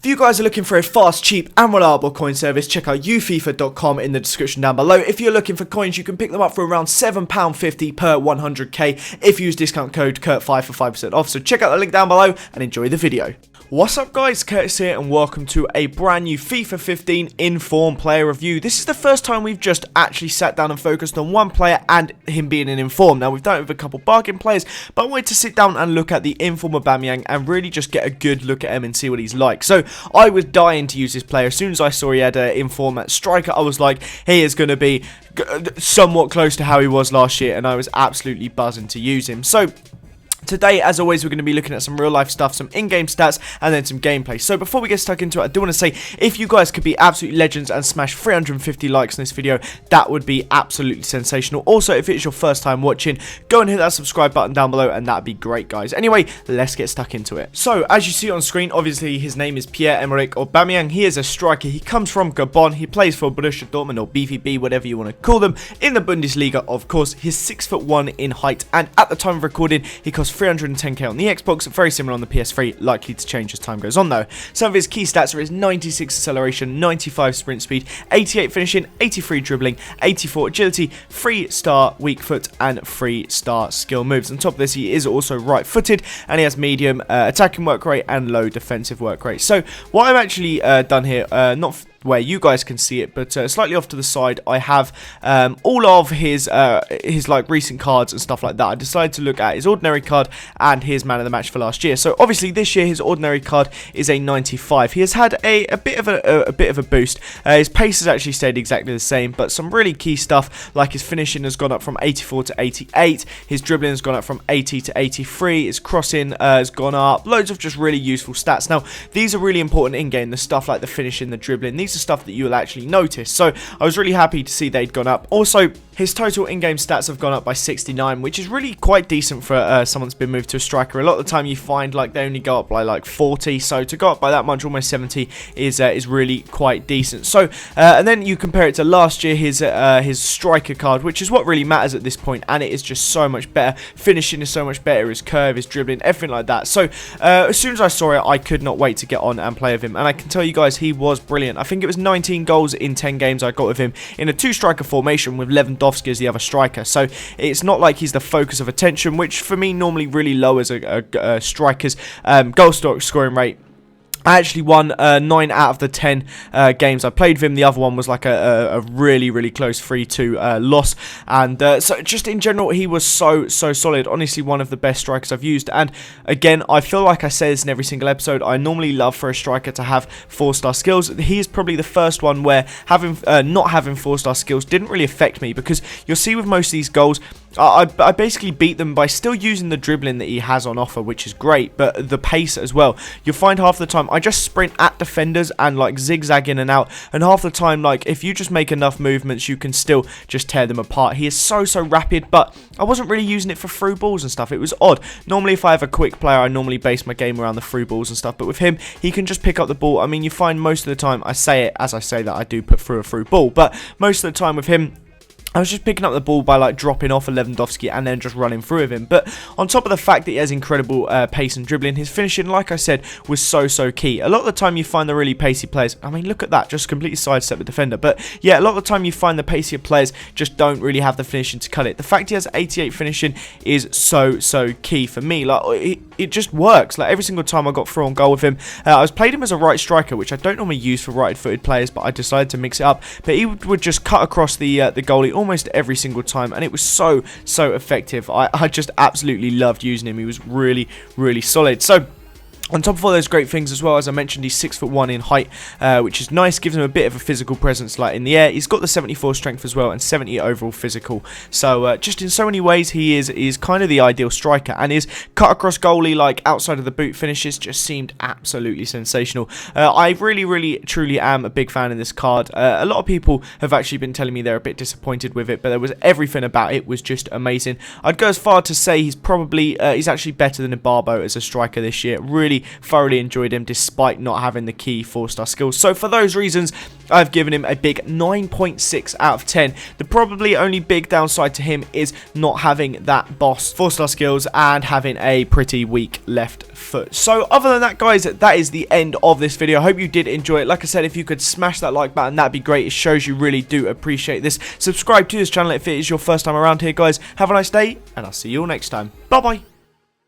If you guys are looking for a fast, cheap and reliable coin service, check out ufifa.com in the description down below. If you're looking for coins, you can pick them up for around £7.50 per 100k if you use discount code KURT5 for 5% off. So check out the link down below and enjoy the video. What's up guys, Curtis here and welcome to a brand new FIFA 15 Inform player review. This is the first time we've just actually sat down and focused on one player and him being an Inform. Now we've done it with a couple bargain players, but I wanted to sit down and look at the Inform Aubameyang and really just get a good look at him and see what he's like. So I was dying to use this player. As soon as I saw he had an Inform at striker, I was like, he is going to be somewhat close to how he was last year, and I was absolutely buzzing to use him. So today, as always, we're going to be looking at some real life stuff, some in-game stats, and then some gameplay. So before we get stuck into it, I do want to say, if you guys could be absolute legends and smash 350 likes in this video, that would be absolutely sensational. Also, if it's your first time watching, go and hit that subscribe button down below, and that'd be great, guys. Anyway, let's get stuck into it. So, as you see on screen, obviously, his name is Pierre-Emerick Aubameyang. He is a striker. He comes from Gabon. He plays for Borussia Dortmund, or BVB, whatever you want to call them, in the Bundesliga, of course. He's 6'1" in height, and at the time of recording, he costs 310k on the Xbox, very similar on the PS3, likely to change as time goes on though. Some of his key stats are his 96 acceleration, 95 sprint speed, 88 finishing, 83 dribbling, 84 agility, 3-star weak foot, and 3-star skill moves. On top of this, he is also right-footed, and he has medium attacking work rate and low defensive work rate. So what I've actually done here, not where you guys can see it, but slightly off to the side, I have all of his like recent cards and stuff like that. I decided to look at his ordinary card and his man of the match for last year. So obviously this year his ordinary card is a 95. He has had a bit of a boost. His pace has actually stayed exactly the same, but some really key stuff like his finishing has gone up from 84 to 88. His dribbling has gone up from 80 to 83. His crossing has gone up. Loads of just really useful stats. Now these are really important in game. The stuff like the finishing, the dribbling. These are stuff that you will actually notice. So I was really happy to see they'd gone up. Also, his total in-game stats have gone up by 69, which is really quite decent for someone that's been moved to a striker. A lot of the time you find like they only go up by like 40, so to go up by that much, almost 70, is really quite decent. So and then you compare it to last year, his striker card, which is what really matters at this point, and it is just so much better. Finishing is so much better, his curve, his dribbling, everything like that. So as soon as I saw it, I could not wait to get on and play with him, and I can tell you guys he was brilliant. I think it was 19 goals in 10 games I got with him in a two-striker formation with Lewandowski as the other striker. So it's not like he's the focus of attention, which for me normally really lowers a striker's goal scoring rate. I actually won 9 out of the 10 games I played with him. The other one was like a really, really close 3-2 loss. And so just in general, he was so solid. Honestly, one of the best strikers I've used. And again, I feel like I say this in every single episode, I normally love for a striker to have 4-star skills. He is probably the first one where having not having 4-star skills didn't really affect me, because you'll see with most of these goals, I basically beat them by still using the dribbling that he has on offer, which is great, but the pace as well. You'll find half the time I just sprint at defenders and like zigzag in and out, and half the time, like, if you just make enough movements, you can still just tear them apart. He is so rapid, but I wasn't really using it for through balls and stuff. It was odd. Normally if I have a quick player, I normally base my game around the through balls and stuff, but with him, he can just pick up the ball. I mean, you find most of the time, I say it as I say that I do put through a through ball, but most of the time with him, I was just picking up the ball by like dropping off a Lewandowski and then just running through with him. But on top of the fact that he has incredible pace and dribbling, his finishing, like I said, was so key. A lot of the time you find the really pacey players, I mean, look at that, just completely sidestep the defender. But yeah, a lot of the time you find the pacier players just don't really have the finishing to cut it. The fact he has 88 finishing is so key for me. Like, it just works. Like, every single time I got through on goal with him, I was played him as a right striker, which I don't normally use for right-footed players, but I decided to mix it up. But he would just cut across the goalie almost every single time, and it was so effective. I just absolutely loved using him. He was really solid. So on top of all those great things as well, as I mentioned, he's 6'1" in height, which is nice, gives him a bit of a physical presence like in the air. He's got the 74 strength as well and 70 overall physical. So just in so many ways, he is kind of the ideal striker, and his cut across goalie, like outside of the boot finishes, just seemed absolutely sensational. I really truly am a big fan of this card. A lot of people have actually been telling me they're a bit disappointed with it, but there was everything about it was just amazing. I'd go as far to say he's probably he's actually better than Ibarbo as a striker this year. Really really thoroughly enjoyed him despite not having the key 4-star skills. So for those reasons, I've given him a big 9.6 out of 10. The probably only big downside to him is not having that boss 4-star skills and having a pretty weak left foot. So other than that, guys, that is the end of this video. I hope you did enjoy it. Like I said, if you could smash that like button, that'd be great. It shows you really do appreciate this. Subscribe to this channel if it is your first time around here, guys. Have a nice day, and I'll see you all next time. Bye bye.